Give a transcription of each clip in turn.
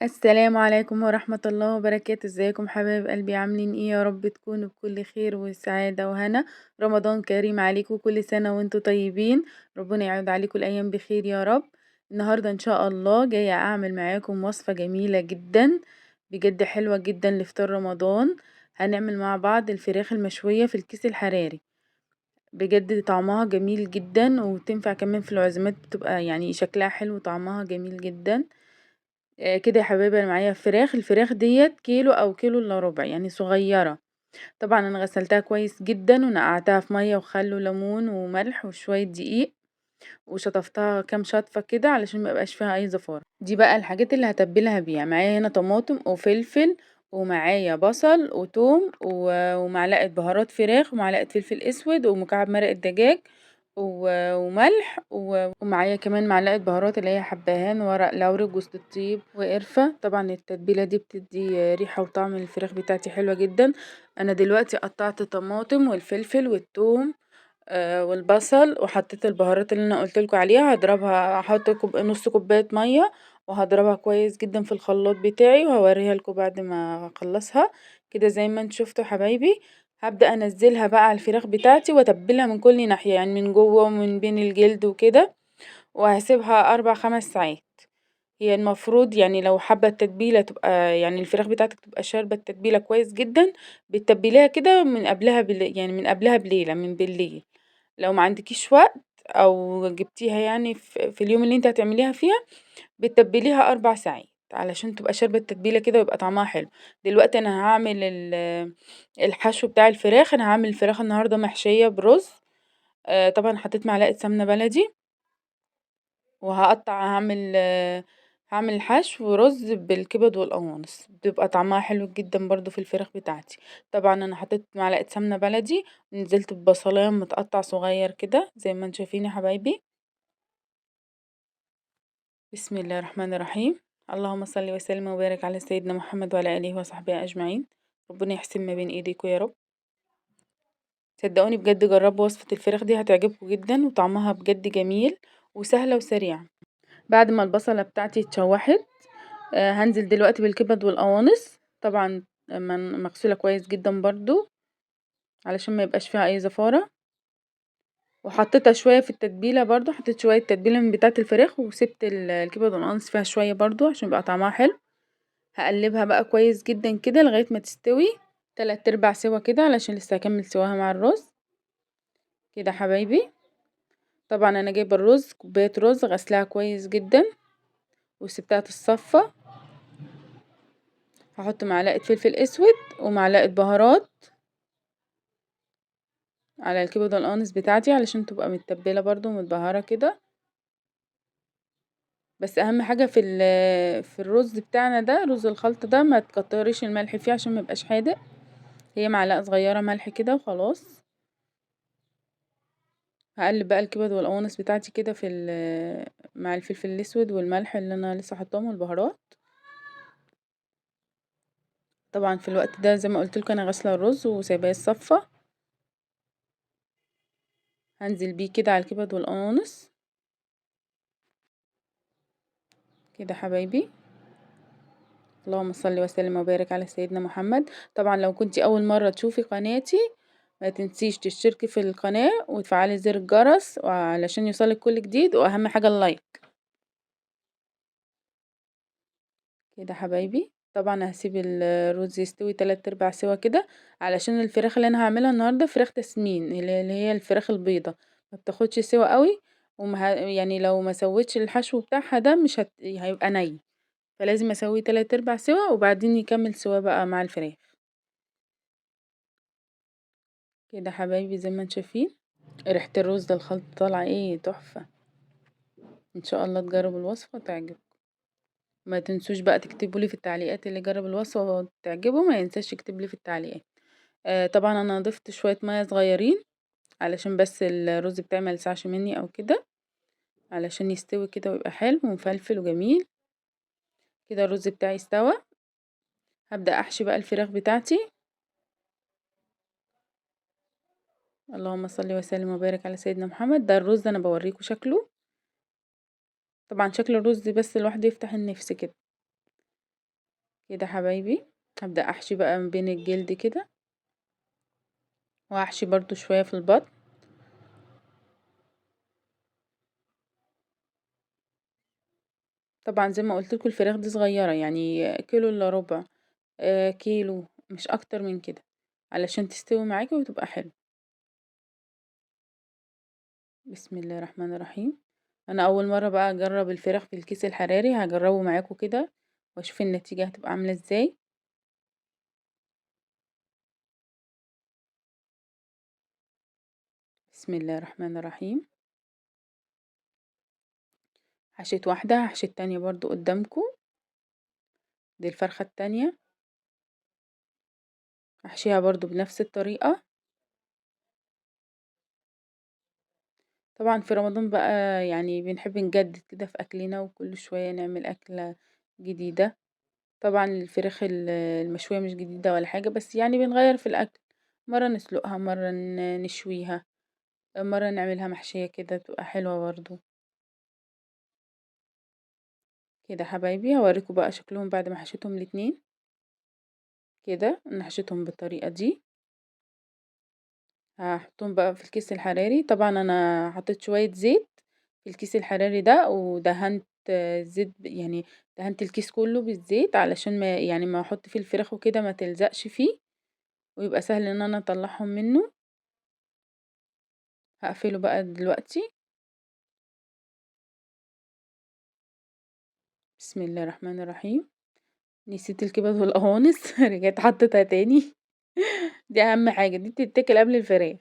السلام عليكم ورحمة الله وبركاته. ازيكم حبايب قلبي؟ عاملين ايه؟ يا رب تكونوا بكل خير وسعادة وهنا. رمضان كريم عليكم، كل سنة وانتوا طيبين. ربنا يعود عليكم الأيام بخير يا رب. النهاردة ان شاء الله جاية اعمل معاكم وصفة جميلة جدا، بجد حلوة جدا لفطار رمضان. هنعمل مع بعض الفراخ المشوية في الكيس الحراري. بجد طعمها جميل جدا، وتنفع كمان في العزومات، بتبقى يعني شكلها حلو وطعمها جميل جدا. كده يا حبايبي، انا معايا الفراخ ديت كيلو او كيلو الا ربع، يعني صغيرة. طبعا انا غسلتها كويس جدا ونقعتها في مية وخل وليمون وملح وشوية دقيق، وشطفتها كام شطفة كده علشان ما يبقاش فيها اي زفارة. دي بقى الحاجات اللي هتبلها بيها. معايا هنا طماطم وفلفل، ومعايا بصل وتوم ومعلقة بهارات فراخ ومعلقة فلفل اسود ومكعب مرق الدجاج وملح ومعايا كمان معلقة بهارات اللي هي حبهان ورق لورا جوز الطيب وقرفة. طبعا التتبيلة دي بتدي ريحة وطعم للفراخ بتاعتي حلوة جدا. انا دلوقتي قطعت طماطم والفلفل والثوم والبصل، وحطيت البهارات اللي انا قلتلكوا عليها. هضربها، هحط نص كوباية مية، وهضربها كويس جدا في الخلاط بتاعي، وهوريها لكم بعد ما اخلصها. كده زي ما انتوا شفتوا حبايبي. هبدأ انزلها بقى على الفراخ بتاعتي واتبلها من كل ناحية، يعني من جوه ومن بين الجلد وكده. وهسيبها 4 5 ساعات. هي المفروض يعني لو حابة التتبيلة تبقى، يعني الفراخ بتاعتك تبقى شاربة التتبيلة كويس جدا، بتتبليها كده من قبلها يعني من قبلها بليلة، من بالليل. لو ما عندكيش وقت او جبتيها يعني في اليوم اللي انت هتعمليها فيها، بتتبليها 4 ساعات علشان تبقى شاربة التتبيلة كده ويبقى طعمها حلو. دلوقتي انا هعمل الحشو بتاع الفراخ. انا هعمل الفراخ النهاردة محشية برز. طبعا حطيت معلقة سمنة بلدي، وهقطع هعمل الحشو رز بالكبد والقوانص، بتبقى طعمها حلو جدا برضو في الفراخ بتاعتي. طبعا انا حطيت معلقة سمنة بلدي، ونزلت ببصلايه متقطع صغير كده زي ما انتم شايفين يا حبايبي. بسم الله الرحمن الرحيم. اللهم صل وسلم وبارك على سيدنا محمد وعلى اله وصحبه اجمعين. ربنا يحسن ما بين ايديكم يا رب. صدقوني بجد جربوا وصفة الفراخ دي، هتعجبكم جدا وطعمها بجد جميل وسهلة وسريعة. بعد ما البصلة بتاعتي اتشوحت، هنزل دلوقتي بالكبد والقوانص. طبعا مغسولة كويس جدا برضو علشان ما يبقاش فيها اي زفارة. وحطيتها شوية في التتبيلة برضو، حطيت شوية تتبيلة من بتاعة الفراخ، وسبت الكبد والقوانص فيها شوية برضو عشان يبقى طعمها حلو. هقلبها بقى كويس جدا كده لغاية ما تستوي 3/4 سوا كده، علشان لسه هكمل سواها مع الرز. كده حبايبي. طبعا انا جايبه الرز، كوبايه رز غسلها كويس جدا وسبتها تتصفى. هحط معلقه فلفل اسود ومعلقه بهارات على الكبد والقوانص بتاعتي علشان تبقى متبله برضو متبهره كده. بس اهم حاجه في الرز بتاعنا ده، رز الخلطه ده، ما تكتريش الملح فيه عشان ما يبقاش حادق. هي معلقه صغيره ملح كده وخلاص. هقلب بقى الكبد والقوانص بتاعتي كده مع الفلفل الاسود والملح اللي انا لسه حطاهم والبهارات. طبعا في الوقت ده زي ما قلت لكم انا غاسله الرز وسايباه يتصفى. هنزل بيه كده على الكبد والقوانص كده حبايبي. اللهم صل وسلم وبارك على سيدنا محمد. طبعا لو كنتي اول مره تشوفي قناتي، ما تنسيش تشتركي في القناه وتفعلي زر الجرس علشان يوصلك كل جديد، واهم حاجه اللايك. كده حبايبي. طبعا هسيب الرز يستوي 3/4 سوا كده، علشان الفراخ اللي انا هعملها النهارده فراخ تسمين، اللي هي الفراخ البيضة، ما بتاخدش سوا قوي. يعني لو ما سويتش الحشو بتاعها ده مش هيبقى ني. فلازم اسويه 3/4 سوا، وبعدين يكمل سوا بقى مع الفراخ. كده حبايبي زي ما انتم شايفين، ريحة الرز ده الخلط طالعة ايه تحفة. ان شاء الله تجربوا الوصفة وتعجبكم. ما تنسوش بقى تكتبوا لي في التعليقات، اللي جرب الوصفة وتعجبه ما ينساش يكتب لي في التعليقات. طبعا انا ضفت شوية مية صغيرين علشان بس الرز بتاعي ما يلسعش مني او كده، علشان يستوي كده ويبقى حلو ومفلفل وجميل. كده الرز بتاعي استوى. هبدأ احشي بقى الفراخ بتاعتي. اللهم صل وسلم وبارك على سيدنا محمد. ده الرز انا بوريكم شكله. طبعا شكل الرز بس لوحده يفتح النفس كده. كده حبايبي هبدأ احشي بقى من بين الجلد كده، وهحشي برضو شوية في البطن. طبعا زي ما قلت لكم الفراخ دي صغيرة، يعني كيلو الا ربع، كيلو مش اكتر من كده، علشان تستوي معاكي وتبقى حلو. بسم الله الرحمن الرحيم. انا اول مرة بقى اجرب الفراخ في الكيس الحراري، هجربه معاكم كده واشوف النتيجة هتبقى عاملة ازاي. بسم الله الرحمن الرحيم. حشيت واحدة، هحشي التانية برضو قدامكم. دي الفرخة التانية، هحشيها برضو بنفس الطريقة. طبعا في رمضان بقى يعني بنحب نجدد كده في اكلنا، وكل شوية نعمل اكلة جديدة. طبعا الفراخ المشوية مش جديدة ولا حاجة، بس يعني بنغير في الاكل، مرة نسلقها، مرة نشويها، مرة نعملها محشية كده تبقى حلوة برضو. كده حبايبي هوريكم بقى شكلهم بعد ما حشيتهم الاتنين. كده انا حشيتهم بالطريقة دي، هحطهم بقى في الكيس الحراري. طبعا انا حطيت شوية زيت في الكيس الحراري ده، ودهنت زيت يعني دهنت الكيس كله بالزيت، علشان ما يعني ما احط فيه الفراخ وكده ما تلزقش فيه، ويبقى سهل ان انا اطلعهم منه. هقفله بقى دلوقتي. بسم الله الرحمن الرحيم. نسيت الكبد والقوانص رجعت حطيتها تاني. دي اهم حاجة، دي بتتاكل قبل الفراخ.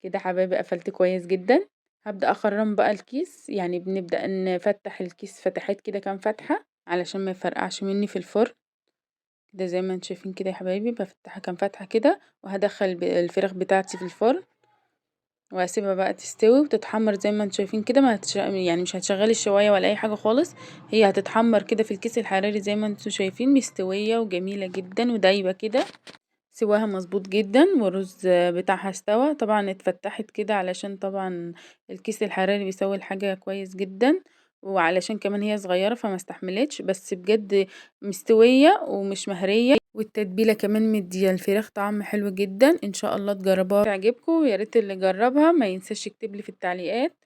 كده حبايبي قفلت كويس جدا. هبدأ اخرم بقى الكيس، يعني بنبدأ نفتح الكيس فتحات كده كام فتحة علشان ما يفرقعش مني في الفرن. كده زي ما انتم شايفين كده يا حبايبي بفتحها كام فتحة كده، وهدخل الفراخ بتاعتي في الفرن، وهسيبها بقى تستوي وتتحمر زي ما انتم شايفين كده. ما يعني مش هتشغلي الشواية ولا اي حاجة خالص، هي هتتحمر كده في الكيس الحراري زي ما انتم شايفين، مستوية وجميلة جدا ودايبة كده. سواها مظبوط جدا، والرز بتاعها استوى. طبعا اتفتحت كده علشان طبعا الكيس الحراري بيسوي الحاجة كويس جدا، وعلشان كمان هي صغيرة فما استحملتش، بس بجد مستوية ومش مهرية، والتتبيلة كمان مدية الفراخ طعم حلو جدا. ان شاء الله تجربوها تعجبكم، ويا ريت اللي جربها ما ينساش يكتب لي في التعليقات.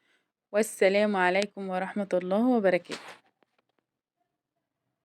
والسلام عليكم ورحمة الله وبركاته.